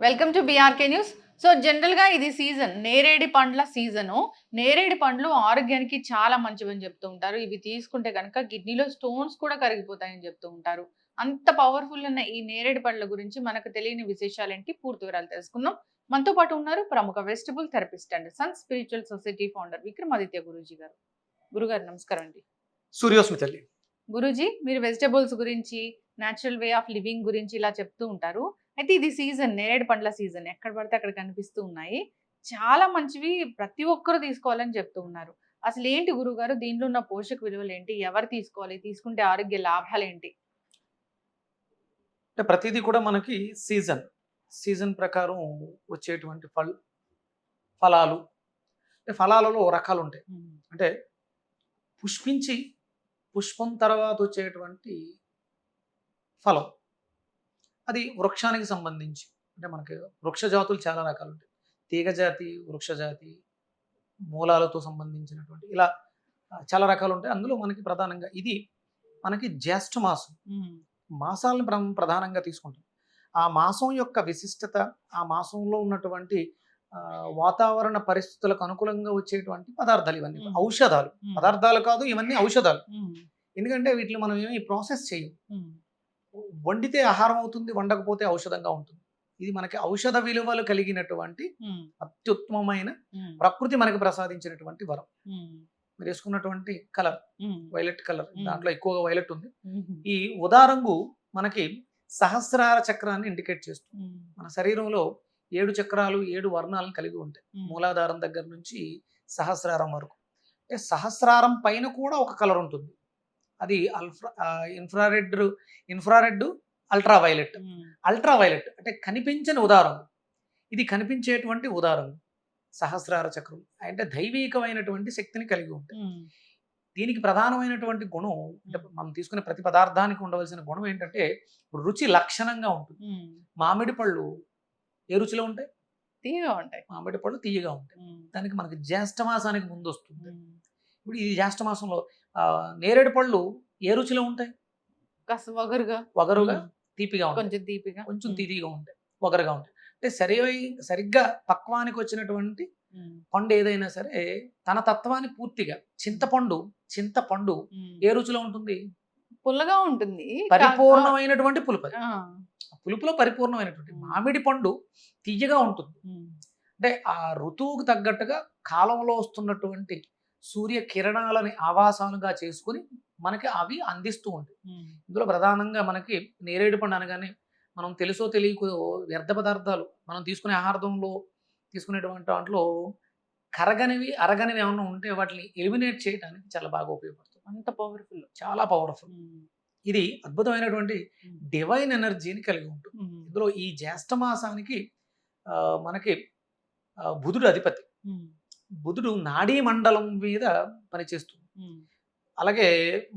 Welcome to BRK news. So జనరల్‌గా ఇది season. Neredi పండ్ల సీజను. నేరేడి పండ్లు ఆరోగ్యానికి చాలా మంచివని చెప్తూ ఉంటారు. ఇవి తీసుకుంటే గనక కిడ్నీలో స్టోన్స్ కూడా కరిగిపోతాయని చెప్తూ ఉంటారు. అంత పవర్‌ఫుల్ ఉన్న ఈ నేరేడి పండ్ల గురించి మనకు తెలియని విశేషాలేంటి పూర్తి వివరాలు తెలుసుకుందాం. మనతో పాటు ఉన్నారు ప్రముఖ vegetable therapist and Sons spiritual society founder Vikramaditya Guruji గారు. గురుగారు నమస్కారం అండి. సూర్యోస్మి తల్లి. గురూజీ, మీరు వెజిటబుల్స్ గురించి, నేచురల్ వే ఆఫ్ లివింగ్ గురించి ఇలా చెప్తూ ఉంటారు. అయితే ఇది సీజన్, నేరేడు పండ్ల సీజన్. ఎక్కడ పడితే అక్కడ కనిపిస్తూ ఉన్నాయి. చాలా మంచివి, ప్రతి ఒక్కరు తీసుకోవాలని చెప్తూ ఉన్నారు. అసలేంటి గురువుగారు దీనిలో ఉన్న పోషక విలువలేంటి? ఎవరు తీసుకోవాలి? తీసుకుంటే ఆరోగ్య లాభాలేంటి? అంటే ప్రతీదీ కూడా మనకి సీజన్ ప్రకారం వచ్చేటువంటి ఫలాలు. అంటే ఫలాలలో రకాలుంటాయి. అంటే పుష్పించి, పుష్పం తర్వాత వచ్చేటువంటి ఫలం. అది వృక్షానికి సంబంధించి. అంటే మనకి వృక్ష జాతులు చాలా రకాలుంటాయి. తీగజాతి, వృక్షజాతి, మూలాలతో సంబంధించినటువంటి ఇలా చాలా రకాలుంటాయి. అందులో మనకి ప్రధానంగా ఇది మనకి జ్యేష్ఠ మాసం. మాసాలను ప్రధానంగా తీసుకుంటాం. ఆ మాసం యొక్క విశిష్టత, ఆ మాసంలో ఉన్నటువంటి వాతావరణ పరిస్థితులకు అనుకూలంగా వచ్చేటువంటి పదార్థాలు ఇవన్నీ. ఔషధాలు. పదార్థాలు కాదు, ఇవన్నీ ఔషధాలు. ఎందుకంటే వీటిని మనం ఏమి ప్రాసెస్ చేయం. వండితే ఆహారం అవుతుంది, వండకపోతే ఔషధంగా ఉంటుంది. ఇది మనకి ఔషధ విలువలు కలిగినటువంటి అత్యుత్తమమైన ప్రకృతి మనకి ప్రసాదించినటువంటి వరం. మీరు వేసుకున్నటువంటి కలర్ వైలెట్ కలర్, దాంట్లో ఎక్కువగా వైలెట్ ఉంది. ఈ ఉదారంగు మనకి సహస్రార చక్రాన్ని ఇండికేట్ చేస్తుంది. మన శరీరంలో 7 చక్రాలు, 7 వర్ణాలను కలిగి ఉంటాయి. మూలాధారం దగ్గర నుంచి సహస్రారం వరకు. అంటే సహస్రారం పైన కూడా ఒక కలర్ ఉంటుంది. అది ఇన్ఫ్రారెడ్, అల్ట్రావైలెట్. అల్ట్రావైలెట్ అంటే కనిపించని ఉదారం. ఇది కనిపించేటువంటి ఉదారం సహస్రార చక్రం. అంటే దైవీకమైనటువంటి శక్తిని కలిగి ఉంటుంది. దీనికి ప్రధానమైనటువంటి గుణం, అంటే మనం తీసుకునే ప్రతి పదార్థానికి ఉండవలసిన గుణం ఏంటంటే రుచి లక్షణంగా ఉంటుంది. మామిడి పళ్ళు ఏ రుచిలో ఉంటాయి? తీయగా ఉంటాయి. మామిడి పళ్ళు తీయగా ఉంటాయి. దానికి మనకి జ్యేష్ఠ మాసానికి ముందు వస్తుంది. ఇప్పుడు ఈ జ్యేష్ఠ మాసంలో నేరేడు పళ్ళు ఏ రుచిలో ఉంటాయి? కాస్త వగరుగా, తీపిగా ఉంటాయి. కొంచెం తీపిగా, కొంచెం తీపిగా ఉంటాయి, వగరుగా ఉంటాయి. అంటే సరిగ్గా పక్వానికి వచ్చినటువంటి పండు ఏదైనా సరే తన తత్వాన్ని పూర్తిగా చింతపండు ఏ రుచిలో ఉంటుంది? పుల్లగా ఉంటుంది. పరిపూర్ణమైనటువంటి పులుపు. పులుపులో పరిపూర్ణమైనటువంటి మామిడి పండు తీయగా ఉంటుంది. అంటే ఆ ఋతువుకు తగ్గట్టుగా కాలంలో వస్తున్నటువంటి సూర్య కిరణాలని ఆవాసాలుగా చేసుకుని మనకి అవి అందిస్తూ ఉంటాయి. ఇందులో ప్రధానంగా మనకి నేరేడు పండు అనగానే మనం తెలుసో తెలియకో వ్యర్థ పదార్థాలు మనం తీసుకునే ఆహారంలో తీసుకునేటువంటి దాంట్లో కరగనివి, అరగనివి ఏమన్నా ఉంటే వాటిని ఎలిమినేట్ చేయడానికి చాలా బాగా ఉపయోగపడుతుంది. అంత పవర్ఫుల్, చాలా పవర్ఫుల్. ఇది అద్భుతమైనటువంటి డివైన్ ఎనర్జీని కలిగి ఉంటుంది. ఇందులో ఈ జ్యేష్ఠ మాసానికి మనకి బుధుడు అధిపతి. బుధుడు నాడీ మండలం మీద పనిచేస్తుంది. అలాగే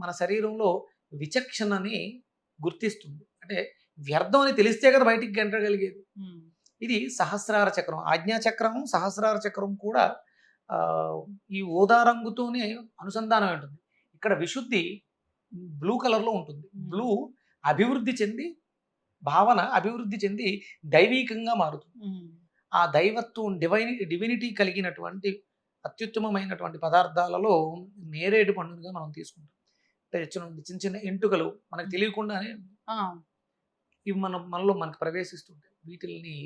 మన శరీరంలో విచక్షణని గుర్తిస్తుంది. అంటే వ్యర్థం అని తెలిస్తే కదా బయటికి గంటగలిగేది. ఇది సహస్రార చక్రం. ఆజ్ఞాచక్రం, సహస్రార చక్రం కూడా ఈ ఊదా రంగుతోనే అనుసంధానం ఉంటుంది. ఇక్కడ విశుద్ధి బ్లూ కలర్లో ఉంటుంది. బ్లూ అభివృద్ధి చెంది దైవీకంగా మారుతుంది. ఆ దైవత్వం, డివినిటీ కలిగినటువంటి అత్యుత్తమమైనటువంటి పదార్థాలలో నేరేడు పండుగగా మనం తీసుకుంటాం. అంటే చిన్న చిన్న ఎంటుకలు మనకు తెలియకుండానే ఇవి మనలో మనకు ప్రవేశిస్తుంటాయి. వీటిని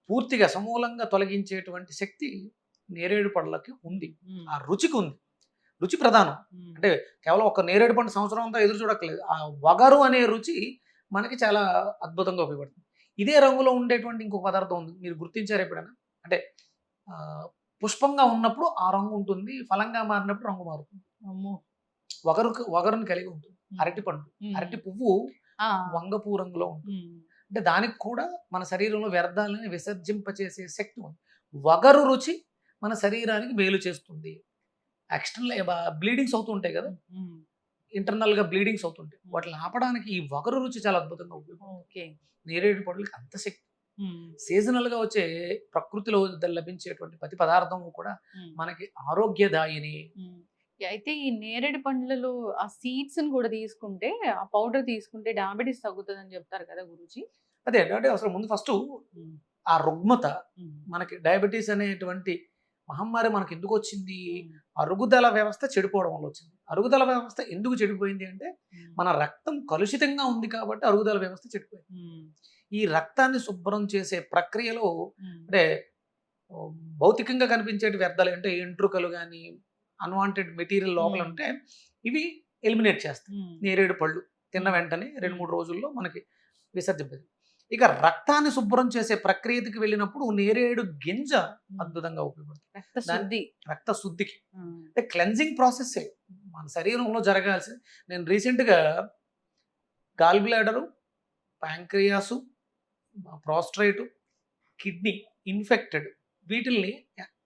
పూర్తిగా సమూలంగా తొలగించేటువంటి శక్తి నేరేడు పండ్లకి ఉంది. ఆ రుచికి ఉంది. రుచి ప్రధానం. అంటే కేవలం ఒక నేరేడు పండు సంవత్సరం అంతా ఎదురు చూడక్కలేదు. ఆ వగరు అనే రుచి మనకి చాలా అద్భుతంగా ఉపయోగపడుతుంది. ఇదే రంగులో ఉండేటువంటి ఇంకొక పదార్థం ఉంది. మీరు గుర్తించారు ఎప్పుడైనా? అంటే పుష్పంగా ఉన్నప్పుడు ఆ రంగు ఉంటుంది, ఫలంగా మారినప్పుడు రంగు మారుతుంది. వగరుని కలిగి ఉంటుంది. అరటి పండు, అరటి పువ్వు వంగపూ రంగులో ఉంటుంది. అంటే దానికి కూడా మన శరీరంలో వ్యర్థాలని విసర్జింపచేసే శక్తి ఉంది. వగరు రుచి మన శరీరానికి మేలు చేస్తుంది. ఎక్స్టర్నల్ బ్లీడింగ్స్ అవుతూ ఉంటాయి కదా, ఇంటర్నల్ గా బ్లీడింగ్స్ అవుతుంటాయి. వాటిని ఆపడానికి ఈ వగరు రుచి చాలా అద్భుతంగా ఉపయోగపడుతుంది. నేరేడు పండ్లకి అంత శక్తి. సీజనల్ గా వచ్చే ప్రకృతిలో లభించేటువంటి ప్రతి పదార్థం కూడా మనకి ఆరోగ్యదాయిని. అయితే ఈ నేరేడు పండ్లలో ఆ సీడ్స్ కూడా తీసుకుంటే, ఆ పౌడర్ తీసుకుంటే డయాబెటీస్ తగ్గుతుందని చెప్తారు కదా గురూజీ? అదే అంటే అసలు ముందు ఫస్ట్ ఆ రుగ్మత మనకి డయాబెటీస్ అనేటువంటి మహమ్మారి మనకి ఎందుకు వచ్చింది? అరుగుదల వ్యవస్థ చెడిపోవడం వల్ల వచ్చింది. అరుగుదల వ్యవస్థ ఎందుకు చెడిపోయింది అంటే మన రక్తం కలుషితంగా ఉంది కాబట్టి అరుగుదల వ్యవస్థ చెడిపోయింది. ఈ రక్తాన్ని శుభ్రం చేసే ప్రక్రియలో అంటే భౌతికంగా కనిపించేటి వ్యర్థాలు అంటే ఎంట్రుకలు కానీ అన్వాంటెడ్ మెటీరియల్ లోపల ఉంటే ఇవి ఎలిమినేట్ చేస్తాయి. నేరేడు పళ్ళు తిన్న వెంటనే 2-3 రోజుల్లో మనకి విసర్జింపదు. ఇక రక్తాన్ని శుభ్రం చేసే ప్రక్రియకి వెళ్ళినప్పుడు నేరేడు గింజ అద్భుతంగా ఉపయోగపడుతుంది రక్త శుద్ధికి. అంటే క్లెన్జింగ్ ప్రాసెస్ మన శరీరంలో జరగాల్సింది. నేను రీసెంట్గా gall bladder, pancreas, prostate, kidney infected వీటిల్ని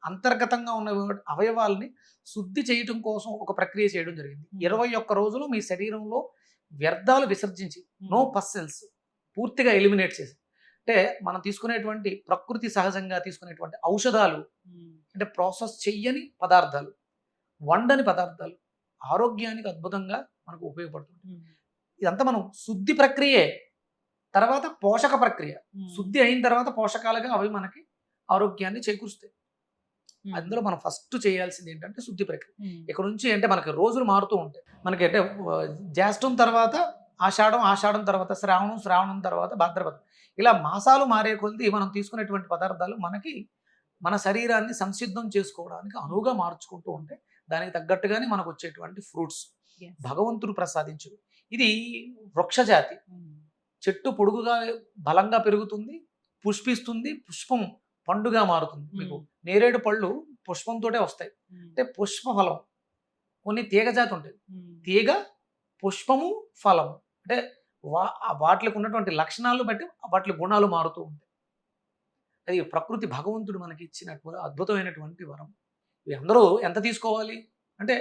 అంతర్గతంగా ఉన్న అవయవాల్ని శుద్ధి చేయటం కోసం ఒక ప్రక్రియ చేయడం జరిగింది. 21 రోజులు మీ శరీరంలో వ్యర్థాలు విసర్జించి నో పస్సెల్స్ పూర్తిగా ఎలిమినేట్ చేసి, అంటే మనం తీసుకునేటువంటి ప్రకృతి సహజంగా తీసుకునేటువంటి ఔషధాలు అంటే ప్రాసెస్ చెయ్యని పదార్థాలు, వండని పదార్థాలు ఆరోగ్యానికి అద్భుతంగా మనకు ఉపయోగపడుతుంది. ఇదంతా మనం శుద్ధి ప్రక్రియే. తర్వాత పోషక ప్రక్రియ, శుద్ధి అయిన తర్వాత పోషకాలుగా అవి మనకి ఆరోగ్యాన్ని చేకూరుస్తాయి. అందులో మనం ఫస్ట్ చేయాల్సింది ఏంటంటే శుద్ధి ప్రక్రియ. ఇక్కడ నుంచి అంటే మనకి రోజులు మారుతూ ఉంటాయి. మనకి అంటే జ్యేష్ఠం తర్వాత ఆషాఢం, ఆషాఢం తర్వాత శ్రావణం, శ్రావణం తర్వాత భాద్రపదం, ఇలా మాసాలు మారే కొద్దీ మనం తీసుకునేటువంటి పదార్థాలు మనకి మన శరీరాన్ని సంసిద్ధం చేసుకోవడానికి అనువుగా మార్చుకుంటూ ఉంటే దానికి తగ్గట్టుగానే మనకు వచ్చేటువంటి ఫ్రూట్స్ భగవంతుడు ప్రసాదించు. ఇది వృక్షజాతి, చెట్టు పొడుగుగా బలంగా పెరుగుతుంది, పుష్పిస్తుంది, పుష్పం పండుగా మారుతుంది. మీకు నేరేడు పళ్ళు పుష్పంతోటే వస్తాయి. అంటే పుష్ప ఫలం. కొన్ని తీగ జాతి ఉంటాయి, తీగ, పుష్పము, ఫలము. అంటే వాటికి ఉన్నటువంటి లక్షణాలను బట్టి వాటి గుణాలు మారుతూ ఉంటాయి. అది ప్రకృతి భగవంతుడు మనకి ఇచ్చినటువంటి అద్భుతమైనటువంటి వరం. ఇవి అందరూ ఎంత తీసుకోవాలి అంటే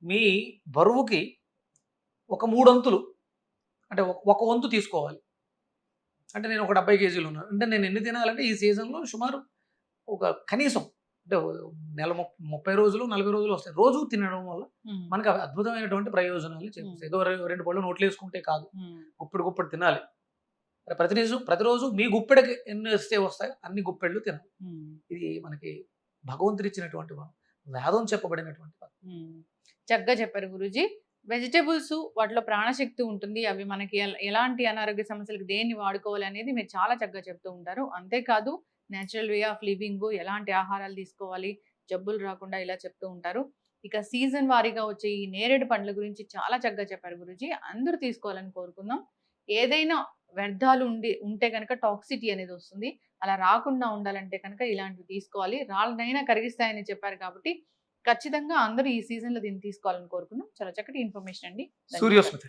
మీ బరువుకి ఒక 3 వంతులు అంటే ఒక వంతు తీసుకోవాలి. అంటే నేను ఒక 70 కేజీలు ఉన్నాను అంటే నేను ఎన్ని తినాలంటే ఈ సీజన్లో సుమారు ఒక కనీసం అంటే నెల 30 రోజులు 40 రోజులు వస్తాయి. రోజు తినడం వల్ల మనకు అద్భుతమైనటువంటి ప్రయోజనాలు చేకూరుస్తాయి. ఏదో 2 పళ్ళు నోట్లు వేసుకుంటే కాదు, గుప్పెడు తినాలి. ప్రతిరోజు మీ గుప్పెడకి ఎన్ని వస్తే వస్తాయో అన్ని గుప్పెళ్ళు తినాలి. ఇది మనకి భగవంతుడు ఇచ్చినటువంటి వేదం చెప్పబడినటువంటి చక్కగా చెప్పారు గురూజీ. వెజిటేబుల్స్ వాటిలో ప్రాణశక్తి ఉంటుంది. అవి మనకి ఎలాంటి అనారోగ్య సమస్యలకు దేన్ని వాడుకోవాలి అనేది మీరు చాలా చక్కగా చెప్తూ ఉంటారు. అంతేకాదు నేచురల్ వే ఆఫ్ లివింగ్, ఎలాంటి ఆహారాలు తీసుకోవాలి, జబ్బులు రాకుండా ఇలా చెప్తూ ఉంటారు. ఇక సీజన్ వారీగా వచ్చే ఈ నేరేడు పండ్ల గురించి చాలా చక్కగా చెప్పారు గురూజీ. అందరూ తీసుకోవాలని కోరుకుందాం. ఏదైనా వ్యర్థాలు ఉంటే కనుక టాక్సిటీ అనేది వస్తుంది. అలా రాకుండా ఉండాలంటే కనుక ఇలాంటివి తీసుకోవాలి. రాళ్ళనైనా కరిగిస్తాయని చెప్పారు కాబట్టి ఖచ్చితంగా అందరూ ఈ సీజన్లో దీన్ని తీసుకోవాలని కోరుకున్నాం. చాలా చక్కటి ఇన్ఫర్మేషన్ అండి. సూర్యోస్మిత.